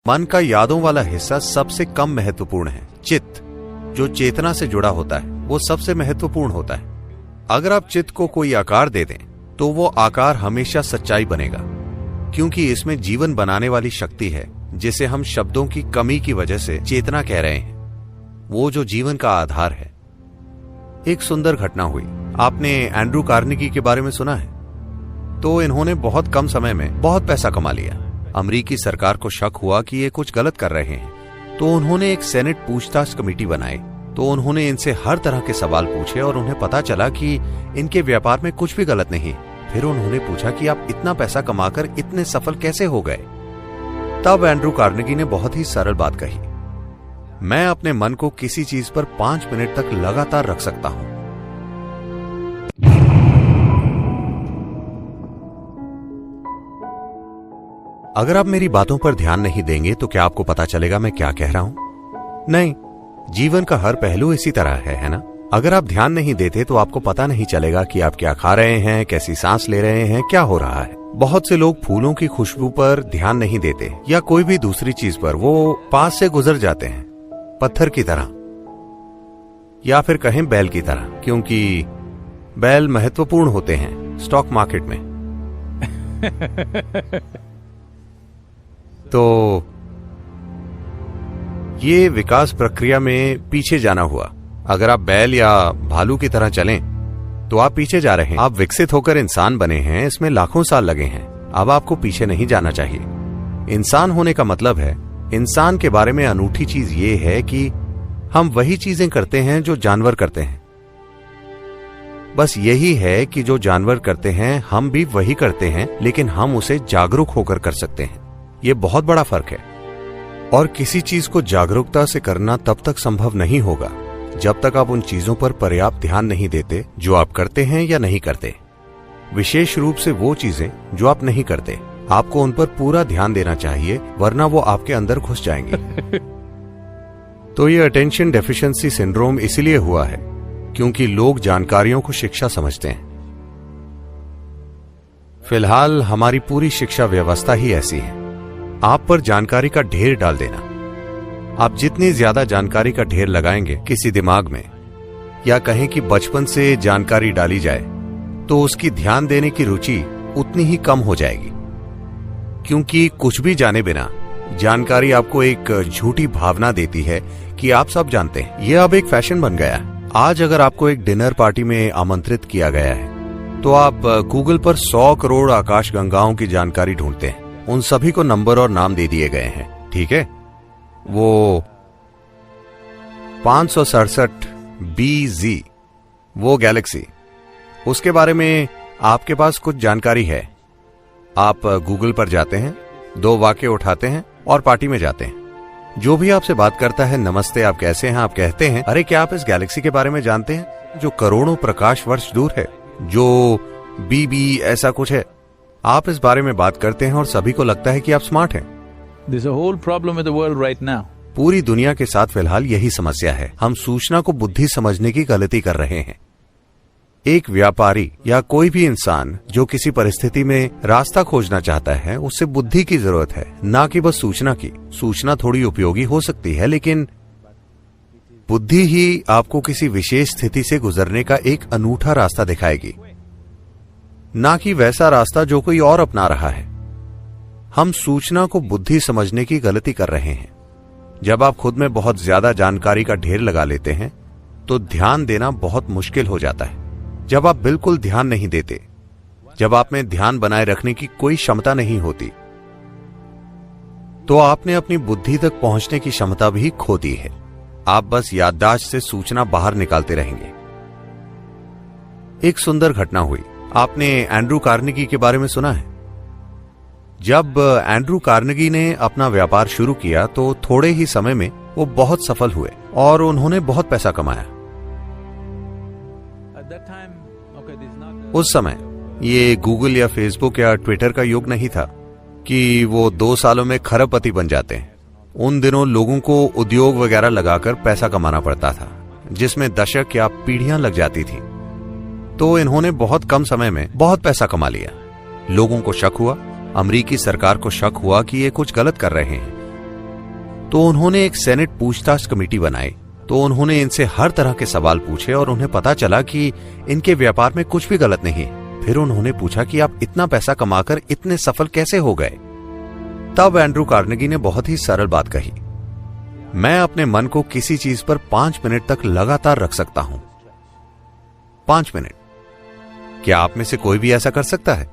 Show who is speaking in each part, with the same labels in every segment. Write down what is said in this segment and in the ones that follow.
Speaker 1: मन का यादों वाला हिस्सा सबसे कम महत्वपूर्ण है। चित्त, जो चेतना से जुड़ा होता है, वो सबसे महत्वपूर्ण होता है। अगर आप चित्त को कोई आकार दे दें तो वो आकार हमेशा सच्चाई बनेगा, क्योंकि इसमें जीवन बनाने वाली शक्ति है, जिसे हम शब्दों की कमी की वजह से चेतना कह रहे हैं, वो जो जीवन का आधार है। एक सुंदर घटना हुई। आपने एंड्रू कार्नेगी के बारे में सुना है? तो इन्होंने बहुत कम समय में बहुत पैसा कमा लिया। अमेरिकी सरकार को शक हुआ कि ये कुछ गलत कर रहे हैं, तो उन्होंने एक सेनेट पूछताछ कमेटी बनाई। तो उन्होंने इनसे हर तरह के सवाल पूछे और उन्हें पता चला कि इनके व्यापार में कुछ भी गलत नहीं। फिर उन्होंने पूछा कि आप इतना पैसा कमाकर इतने सफल कैसे हो गए? तब एंड्रू कार्नेगी ने बहुत ही सरल बात कही, मैं अपने मन को किसी चीज पर 5 मिनट तक लगातार रख सकता हूं। अगर आप मेरी बातों पर ध्यान नहीं देंगे तो क्या आपको पता चलेगा मैं क्या कह रहा हूं? नहीं, जीवन का हर पहलू इसी तरह है ना? अगर आप ध्यान नहीं देते तो आपको पता नहीं चलेगा कि आप क्या खा रहे हैं, कैसी सांस ले रहे हैं, क्या हो रहा है। बहुत से लोग फूलों की खुशबू पर ध्यान नहीं देते या कोई भी दूसरी चीज पर, वो पास से गुजर जाते हैं, पत्थर की तरह, या फिर कहें बैल की तरह, क्योंकि बैल महत्वपूर्ण होते हैं स्टॉक मार्केट में। तो ये विकास प्रक्रिया में पीछे जाना हुआ। अगर आप बैल या भालू की तरह चलें तो आप पीछे जा रहे हैं। आप विकसित होकर इंसान बने हैं, इसमें लाखों साल लगे हैं। अब आपको पीछे नहीं जाना चाहिए। इंसान होने का मतलब है, इंसान के बारे में अनूठी चीज ये है कि हम वही चीजें करते हैं जो जानवर करते हैं। बस यही है कि जो जानवर करते हैं हम भी वही करते हैं, लेकिन हम उसे जागरूक होकर कर सकते हैं। ये बहुत बड़ा फर्क है। और किसी चीज को जागरूकता से करना तब तक संभव नहीं होगा जब तक आप उन चीजों पर पर्याप्त ध्यान नहीं देते जो आप करते हैं या नहीं करते। विशेष रूप से वो चीजें जो आप नहीं करते, आपको उन पर पूरा ध्यान देना चाहिए, वरना वो आपके अंदर घुस जाएंगी। तो ये अटेंशन डेफिशिएंसी सिंड्रोम इसलिए हुआ है क्योंकि लोग जानकारियों को शिक्षा समझते हैं। फिलहाल हमारी पूरी शिक्षा व्यवस्था ही ऐसी है। आप पर जानकारी का ढेर डाल देना। आप जितनी ज्यादा जानकारी का ढेर लगाएंगे किसी दिमाग में, या कहें कि बचपन से जानकारी डाली जाए, तो उसकी ध्यान देने की रुचि उतनी ही कम हो जाएगी। क्योंकि कुछ भी जाने बिना जानकारी आपको एक झूठी भावना देती है कि आप सब जानते हैं। यह अब एक फैशन बन गया है। आज अगर आपको एक डिनर पार्टी में आमंत्रित किया गया है तो आप गूगल पर 100 करोड़ आकाशगंगाओं की जानकारी ढूंढते हैं। उन सभी को नंबर और नाम दे दिए गए हैं, ठीक है? वो 567 BZ, वो गैलेक्सी, उसके बारे में आपके पास कुछ जानकारी है। आप गूगल पर जाते हैं, 2 वाक्य उठाते हैं और पार्टी में जाते हैं। जो भी आपसे बात करता है, नमस्ते, आप कैसे हैं, आप कहते हैं, अरे क्या आप इस गैलेक्सी के बारे में जानते हैं जो करोड़ों प्रकाश वर्ष दूर है, जो BB ऐसा कुछ है? आप इस बारे में बात करते हैं और सभी को लगता है कि आप स्मार्ट हैं।
Speaker 2: There's a whole problem with the world right now.
Speaker 1: पूरी दुनिया के साथ फिलहाल यही समस्या है। हम सूचना को बुद्धि समझने की गलती कर रहे हैं। एक व्यापारी या कोई भी इंसान जो किसी परिस्थिति में रास्ता खोजना चाहता है, उससे बुद्धि की जरूरत है, ना कि बस सूचना की। सूचना थोड़ी उपयोगी हो सकती है, लेकिन बुद्धि ही आपको किसी विशेष स्थिति से गुजरने का एक अनूठा रास्ता दिखाएगी, ना कि वैसा रास्ता जो कोई और अपना रहा है। हम सूचना को बुद्धि समझने की गलती कर रहे हैं। जब आप खुद में बहुत ज्यादा जानकारी का ढेर लगा लेते हैं तो ध्यान देना बहुत मुश्किल हो जाता है। जब आप बिल्कुल ध्यान नहीं देते, जब आप में ध्यान बनाए रखने की कोई क्षमता नहीं होती, तो आपने अपनी बुद्धि तक पहुंचने की क्षमता भी खो दी है। आप बस याददाश्त से सूचना बाहर निकालते रहेंगे। एक सुंदर घटना हुई। आपने एंड्रू कार्नेगी के बारे में सुना है? जब एंड्रू कार्नेगी ने अपना व्यापार शुरू किया तो थोड़े ही समय में वो बहुत सफल हुए और उन्होंने बहुत पैसा कमाया। उस समय ये गूगल या फेसबुक या ट्विटर का युग नहीं था कि वो 2 सालों में खरबपति बन जाते हैं। उन दिनों लोगों को उद्योग वगैरह लगाकर पैसा कमाना पड़ता था, जिसमें दशक या पीढ़ियां लग जाती थी। तो इन्होंने बहुत कम समय में बहुत पैसा कमा लिया। लोगों को शक हुआ, अमेरिकी सरकार को शक हुआ कि ये कुछ गलत कर रहे हैं, तो उन्होंने एक सेनेट पूछताछ कमेटी बनाई। तो उन्होंने इनसे हर तरह के सवाल पूछे और उन्हें पता चला कि इनके व्यापार में कुछ भी गलत नहीं है। फिर उन्होंने पूछा कि आप इतना पैसा कमाकर इतने सफल कैसे हो गए। तब एंड्रू कार्नेगी ने बहुत ही सरल बात कही, मैं अपने मन को किसी चीज पर 5 मिनट तक लगातार रख सकता हूं। 5 मिनट। क्या आप में से कोई भी ऐसा कर सकता है?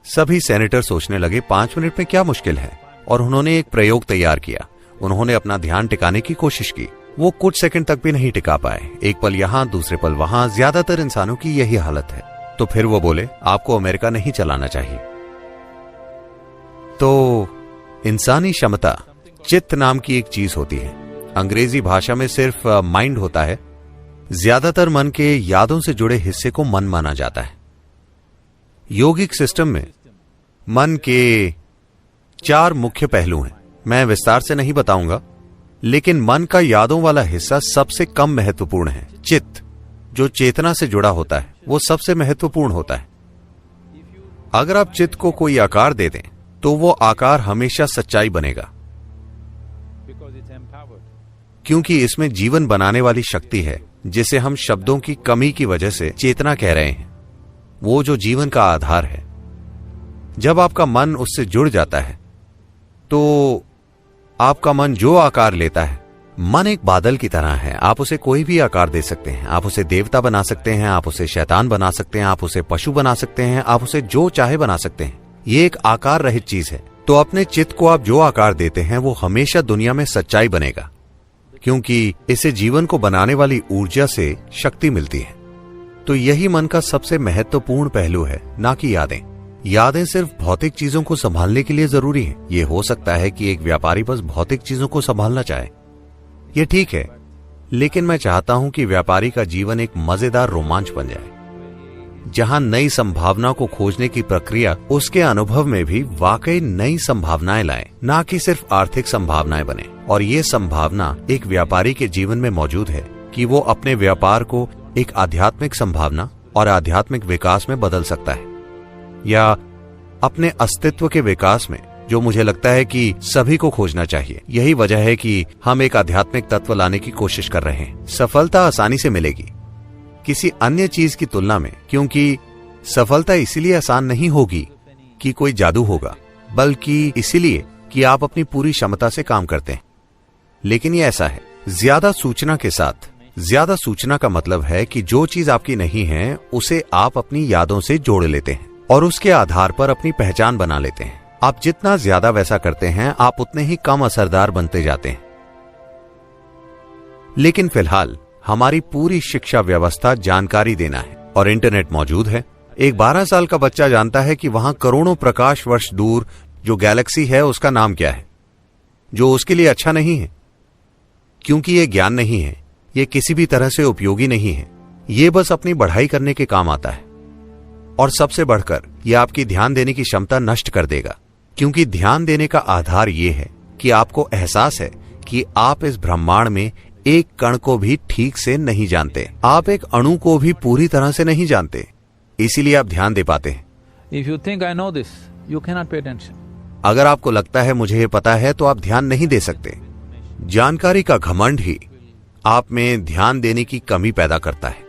Speaker 1: सभी सेनेटर सोचने लगे 5 मिनट में क्या मुश्किल है, और उन्होंने एक प्रयोग तैयार किया। उन्होंने अपना ध्यान टिकाने की कोशिश की। वो कुछ सेकंड तक भी नहीं टिका पाए। एक पल यहां, दूसरे पल वहां। ज्यादातर इंसानों की यही हालत है। तो फिर वो बोले, आपको अमेरिका नहीं चलाना चाहिए। तो इंसानी क्षमता चित्त नाम की एक चीज होती है। अंग्रेजी भाषा में सिर्फ माइंड होता है। ज्यादातर मन के यादों से जुड़े हिस्से को मन माना जाता है। योगिक सिस्टम में मन के 4 मुख्य पहलू हैं। मैं विस्तार से नहीं बताऊंगा, लेकिन मन का यादों वाला हिस्सा सबसे कम महत्वपूर्ण है। चित्त, जो चेतना से जुड़ा होता है, वो सबसे महत्वपूर्ण होता है। अगर आप चित्त को कोई आकार दे दें, तो वो आकार हमेशा सच्चाई बनेगा, क्योंकि इसमें जीवन बनाने वाली शक्ति है, जिसे हम शब्दों की कमी की वजह से चेतना कह रहे हैं। वो जो जीवन का आधार है। जब आपका मन उससे जुड़ जाता है, तो आपका मन जो आकार लेता है, मन एक बादल की तरह है। आप उसे कोई भी आकार दे सकते हैं। आप उसे देवता बना सकते हैं, आप उसे शैतान बना सकते हैं, आप उसे पशु बना सकते हैं, आप उसे जो चाहे बना सकते हैं। ये एक आकार रहित चीज है। तो अपने चित्त को आप जो आकार देते हैं, वो हमेशा दुनिया में सच्चाई बनेगा, क्योंकि इसे जीवन को बनाने वाली ऊर्जा से शक्ति मिलती है। तो यही मन का सबसे महत्वपूर्ण पहलू है, ना कि यादें। यादें सिर्फ भौतिक चीजों को संभालने के लिए जरूरी है। ये हो सकता है कि एक व्यापारी बस भौतिक चीजों को संभालना चाहे, ये ठीक है, लेकिन मैं चाहता हूं कि व्यापारी का जीवन एक मजेदार रोमांच बन जाए, जहां नई संभावना को खोजने की प्रक्रिया उसके अनुभव में भी वाकई नई संभावनाएं लाए, ना कि सिर्फ आर्थिक संभावनाएं बने। और ये संभावना एक व्यापारी के जीवन में मौजूद है कि वो अपने व्यापार को एक आध्यात्मिक संभावना और आध्यात्मिक विकास में बदल सकता है, या अपने अस्तित्व के विकास में, जो मुझे लगता है कि सभी को खोजना चाहिए। यही वजह है कि हम एक आध्यात्मिक तत्व लाने की कोशिश कर रहे हैं। सफलता आसानी से मिलेगी किसी अन्य चीज की तुलना में, क्योंकि सफलता इसीलिए आसान नहीं होगी कि कोई जादू होगा, बल्कि इसीलिए कि आप अपनी पूरी क्षमता से काम करते हैं। लेकिन ये ऐसा है, ज्यादा सूचना के साथ। ज्यादा सूचना का मतलब है कि जो चीज आपकी नहीं है, उसे आप अपनी यादों से जोड़ लेते हैं और उसके आधार पर अपनी पहचान बना लेते हैं। आप जितना ज्यादा वैसा करते हैं, आप उतने ही कम असरदार बनते जाते हैं। लेकिन फिलहाल हमारी पूरी शिक्षा व्यवस्था जानकारी देना है, और इंटरनेट मौजूद है। एक 12 साल का बच्चा जानता है कि वहां करोड़ों प्रकाश वर्ष दूर जो गैलेक्सी है, उसका नाम क्या है, जो उसके लिए अच्छा नहीं है, क्योंकि ये ज्ञान नहीं है, ये किसी भी तरह से उपयोगी नहीं है। ये बस अपनी बढ़ाई करने के काम आता है, और सबसे बढ़कर यह आपकी ध्यान देने की क्षमता नष्ट कर देगा, क्योंकि ध्यान देने का आधार यह है कि आपको एहसास है कि आप इस ब्रह्मांड में एक कण को भी ठीक से नहीं जानते। आप एक अणु को भी पूरी तरह से नहीं जानते, इसीलिए आप ध्यान दे पाते हैं।
Speaker 2: If you think I know this, you cannot pay attention.
Speaker 1: अगर आपको लगता है मुझे ये पता है, तो आप ध्यान नहीं दे सकते। जानकारी का घमंड ही आप में ध्यान देने की कमी पैदा करता है।